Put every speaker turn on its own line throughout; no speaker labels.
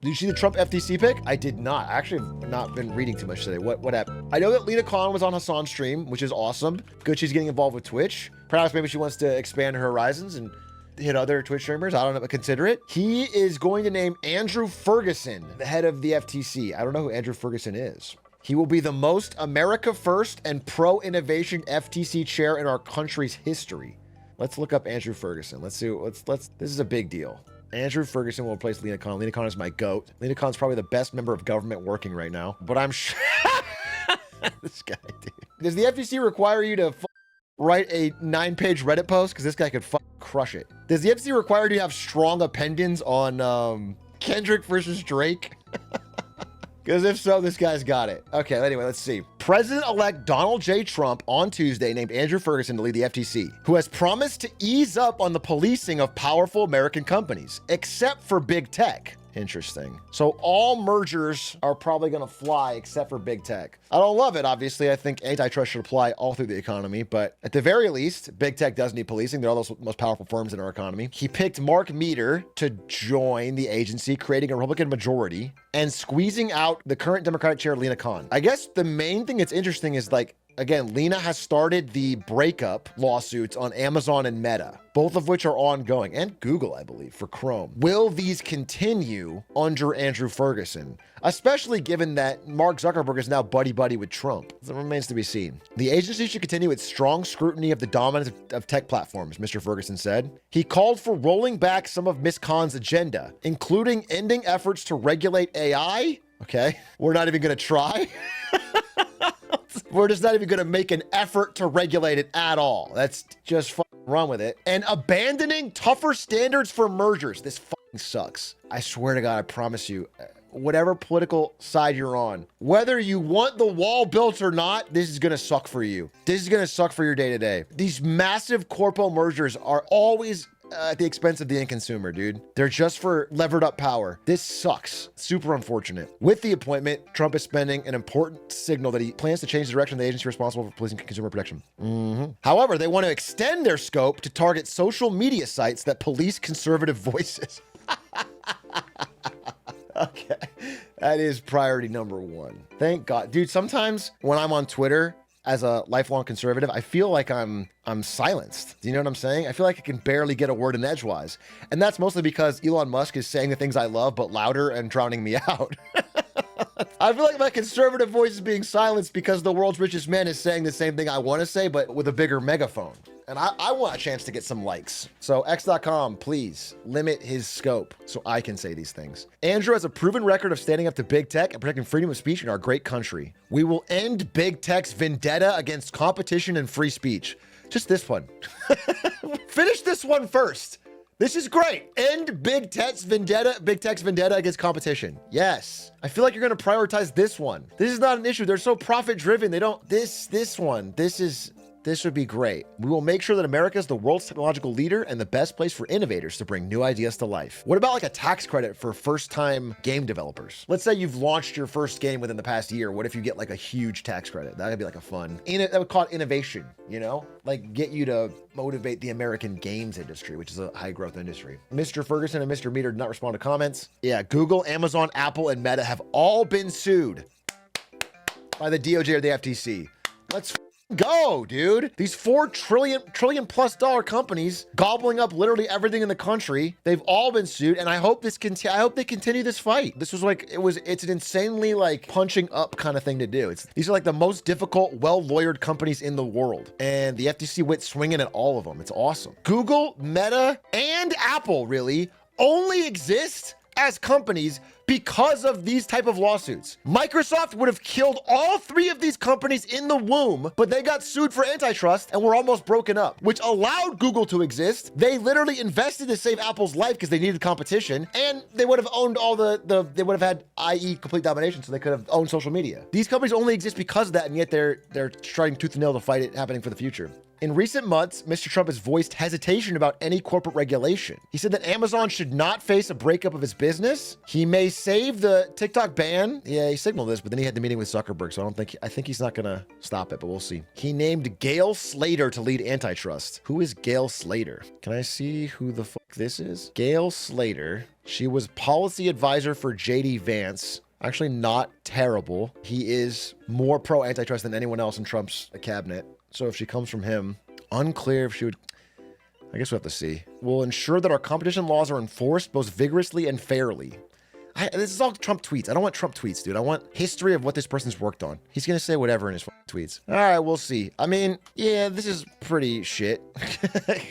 Did you see the Trump FTC pick? I did not. I actually have not been reading too much today. What happened? I know that Lena Khan was on Hassan's stream, which is awesome. Good she's getting involved with Twitch. Perhaps maybe she wants to expand her horizons and hit other Twitch streamers. I don't know, but consider it. He is going to name Andrew Ferguson the head of the FTC. I don't know who Andrew Ferguson is. He will be the most America first and pro-innovation FTC chair in our country's history. Let's look up Andrew Ferguson. Let's see. This is a big deal. Andrew Ferguson will replace Lena Khan. Lena Khan is my goat. Lena Khan's probably the best member of government working right now. But I'm sure this guy, dude. Does the FTC require you to write a 9-page Reddit post? Because this guy could crush it. Does the FTC require you to have strong opinions on Kendrick versus Drake? Because if so, this guy's got it. Okay, anyway, let's see. President-elect Donald J. Trump on Tuesday named Andrew Ferguson to lead the FTC, who has promised to ease up on the policing of powerful American companies, except for big tech. Interesting. So all mergers are probably going to fly except for big tech. I don't love it, obviously. I think antitrust should apply all through the economy, but at the very least, big tech does need policing. They're all those most powerful firms in our economy. He picked Mark Meader to join the agency, creating a Republican majority and squeezing out the current Democratic chair, Lena Khan. I guess the main thing that's interesting is, like, again, Lena has started the breakup lawsuits on Amazon and Meta, both of which are ongoing, and Google, I believe, for Chrome. Will these continue under Andrew Ferguson, especially given that Mark Zuckerberg is now buddy-buddy with Trump? It remains to be seen. The agency should continue its strong scrutiny of the dominance of tech platforms, Mr. Ferguson said. He called for rolling back some of Ms. Khan's agenda, including ending efforts to regulate AI. Okay, we're not even going to try. We're just not even going to make an effort to regulate it at all. That's just run with it. And abandoning tougher standards for mergers. This sucks. I swear to God, I promise you, whatever political side you're on, whether you want the wall built or not, this is going to suck for you. This is going to suck for your day-to-day. These massive corpo mergers are always at the expense of the end consumer, dude. They're just for levered up power. This sucks. Super unfortunate. With the appointment, Trump is sending an important signal that he plans to change the direction of the agency responsible for policing consumer protection. However, they want to extend their scope to target social media sites that police conservative voices. Okay, that is priority number one. Thank God. Dude, sometimes when I'm on Twitter, as a lifelong conservative, I feel like I'm silenced. Do you know what I'm saying? I feel like I can barely get a word in edgewise. And that's mostly because Elon Musk is saying the things I love, but louder and drowning me out. I feel like my conservative voice is being silenced because the world's richest man is saying the same thing I want to say, but with a bigger megaphone. And I want a chance to get some likes. So X.com, please limit his scope so I can say these things. Andrew has a proven record of standing up to big tech and protecting freedom of speech in our great country. We will end big tech's vendetta against competition and free speech. Just this one. Finish this one first. This is great. End big tech's vendetta against competition. Yes. I feel like you're going to prioritize this one. This is not an issue. They're so profit driven. They don't, this one, this would be great. We will make sure that America is the world's technological leader and the best place for innovators to bring new ideas to life. What about like a tax credit for first-time game developers? Let's say you've launched your first game within the past year. What if you get like a huge tax credit? That would be like a fun, that would call it innovation, you know? Like get you to motivate the American games industry, which is a high growth industry. Mr. Ferguson and Mr. Meader did not respond to comments. Yeah, Google, Amazon, Apple, and Meta have all been sued by the DOJ or the FTC. Let's go, dude. These $4 trillion plus companies gobbling up literally everything in the country. They've all been sued, and I hope I hope they continue this fight. This was like it's an insanely like punching up kind of thing to do. These are like the most difficult, well-lawyered companies in the world, and the FTC went swinging at all of them. It's awesome. Google, Meta, and Apple really only exist as companies because of these type of lawsuits. Microsoft would have killed all three of these companies in the womb, but they got sued for antitrust and were almost broken up, which allowed Google to exist. They literally invested to save Apple's life because they needed competition, and they would have owned all they would have had, i.e. complete domination, so they could have owned social media. These companies only exist because of that, and yet they're trying tooth and nail to fight it happening for the future. In recent months, Mr. Trump has voiced hesitation about any corporate regulation. He said that Amazon should not face a breakup of his business. He may saved the TikTok ban? Yeah, he signaled this, but then he had the meeting with Zuckerberg, so I think he's not gonna stop it, but we'll see. He named Gail Slater to lead antitrust. Who is Gail Slater? Can I see who the fuck this is? Gail Slater. She was policy advisor for JD Vance. Actually not terrible. He is more pro antitrust than anyone else in Trump's cabinet. So if she comes from him, unclear if she would, I guess we'll have to see. Will ensure that our competition laws are enforced both vigorously and fairly. This is all Trump tweets. I don't want Trump tweets, dude. I want history of what this person's worked on. He's going to say whatever in his tweets. All right, we'll see. I mean, yeah, this is pretty shit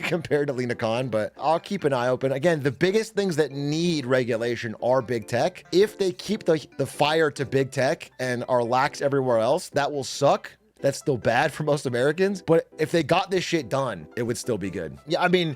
compared to Lena Khan, but I'll keep an eye open. Again, the biggest things that need regulation are big tech. If they keep the fire to big tech and are lax everywhere else, that will suck. That's still bad for most Americans. But if they got this shit done, it would still be good. Yeah, I mean,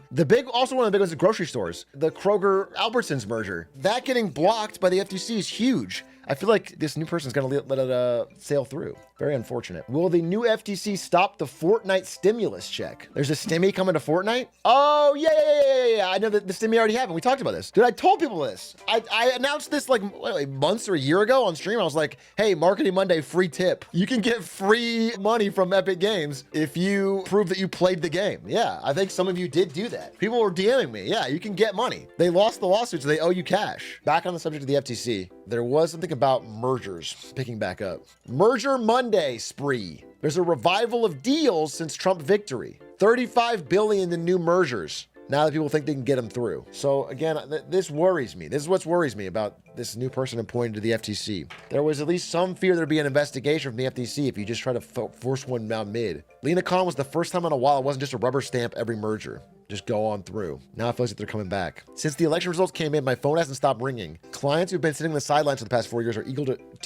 also one of the big ones is grocery stores. The Kroger-Albertsons merger. That getting blocked by the FTC is huge. I feel like this new person's going to let it sail through. Very unfortunate. Will the new FTC stop the Fortnite stimulus check? There's a stimmy coming to Fortnite? Oh, yeah. I know that the stimmy already happened. We talked about this. Dude, I told people this. I announced this like months or a year ago on stream. I was like, hey, Marketing Monday, free tip. You can get free money from Epic Games if you prove that you played the game. Yeah, I think some of you did do that. People were DMing me. Yeah, you can get money. They lost the lawsuit, so they owe you cash. Back on the subject of the FTC, there was something about mergers picking back up. Merger Monday spree. There's a revival of deals since Trump victory. 35 billion in new mergers. Now that people think they can get them through. So again, this worries me. This is what worries me about this new person appointed to the FTC. There was at least some fear there'd be an investigation from the FTC if you just try to force one down mid. Lena Khan was the first time in a while it wasn't just a rubber stamp every merger. Just go on through. Now it feels like they're coming back. Since the election results came in, my phone hasn't stopped ringing. Clients who've been sitting on the sidelines for the past 4 years are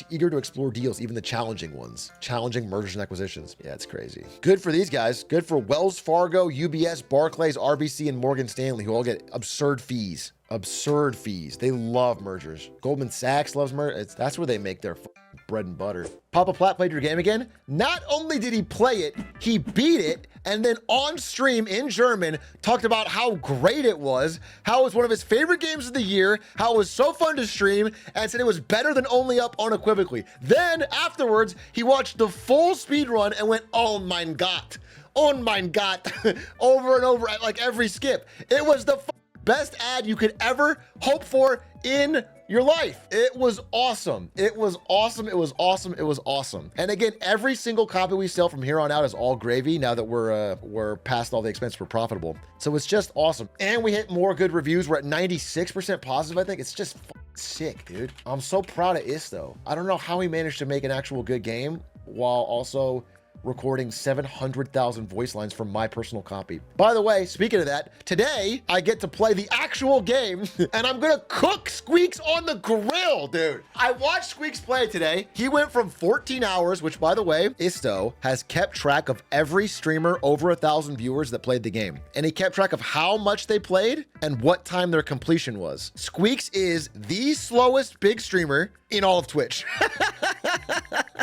eager to explore deals, even the challenging ones. Challenging mergers and acquisitions. Yeah, it's crazy. Good for these guys. Good for Wells Fargo, UBS, Barclays, RBC, and Morgan Stanley, who all get absurd fees. Absurd fees. They love mergers. Goldman Sachs loves mergers. That's where they make their bread and butter. Papa Platt played your game again. Not only did he play it, he beat it, and then on stream in German talked about how great it was, how it was one of his favorite games of the year, how it was so fun to stream, and said it was better than Only Up unequivocally. Then afterwards, he watched the full speed run and went, oh mein Gott, over and over at like every skip. It was the best ad you could ever hope for in your life. It was awesome. It was awesome. It was awesome. It was awesome. And again, every single copy we sell from here on out is all gravy now that we're past all the expense, we're profitable. So it's just awesome. And we hit more good reviews. We're at 96% positive, I think. It's just sick, dude. I'm so proud of Isto. I don't know how he managed to make an actual good game while also recording 700,000 voice lines from my personal copy. By the way, speaking of that, today I get to play the actual game and I'm gonna cook Squeaks on the grill, dude. I watched Squeaks play today. He went from 14 hours, which by the way, Isto has kept track of every streamer over 1,000 viewers that played the game. And he kept track of how much they played and what time their completion was. Squeaks is the slowest big streamer in all of Twitch.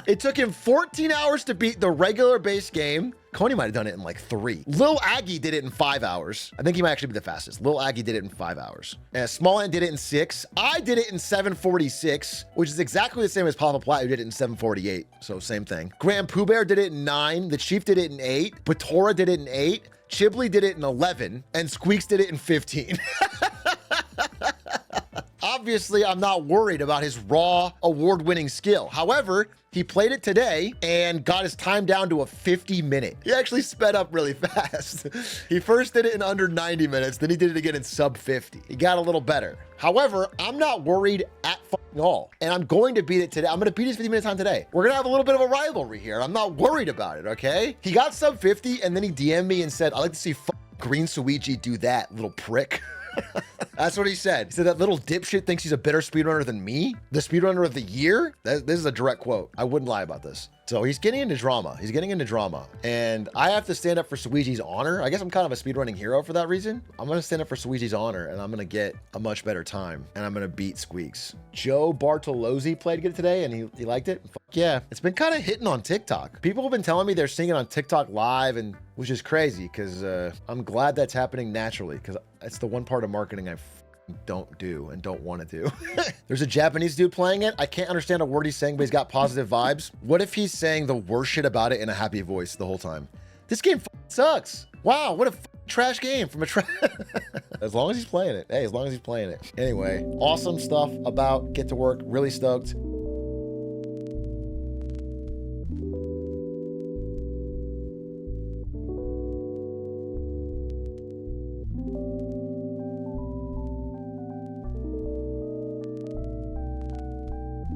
It took him 14 hours to beat the regular base game. Coney might have done it in like 3. Lil Aggie did it in 5 hours. I think he might actually be the fastest. Lil Aggie did it in 5 hours. And Small Ant did it in 6. I did it in 7:46, which is exactly the same as Papa Platt, who did it in 7:48. So same thing. Graham Pooh Bear did it in 9. The Chief did it in 8. Batora did it in 8. Chibley did it in 11. And Squeaks did it in 15. Obviously, I'm not worried about his raw award-winning skill. However, he played it today and got his time down to a 50-minute. He actually sped up really fast. He first did it in under 90 minutes, then he did it again in sub 50. He got a little better. However, I'm not worried at all. And I'm going to beat it today. I'm going to beat his 50-minute time today. We're going to have a little bit of a rivalry here. I'm not worried about it, okay? He got sub 50 and then he DM'd me and said, I'd like to see Green Suiji do that, little prick. That's what he said. He said that little dipshit thinks he's a better speedrunner than me? The speedrunner of the year? This is a direct quote. I wouldn't lie about this. So he's getting into drama. He's getting into drama. And I have to stand up for Suiji's honor. I guess I'm kind of a speedrunning hero for that reason. I'm going to stand up for Suiji's honor and I'm going to get a much better time. And I'm going to beat Squeaks. Joe Bartolozzi played good today and he liked it. Fuck yeah. It's been kind of hitting on TikTok. People have been telling me they're seeing it on TikTok live, and which is crazy because I'm glad that's happening naturally because it's the one part of marketing I don't do and don't want to do. There's a Japanese dude playing it. I can't understand a word he's saying, but he's got positive vibes. What if he's saying the worst shit about it in a happy voice the whole time? This game sucks. Wow, what a trash game from a as long as he's playing it. Hey, as long as he's playing it. Anyway, awesome stuff about Get to Work. Really stoked.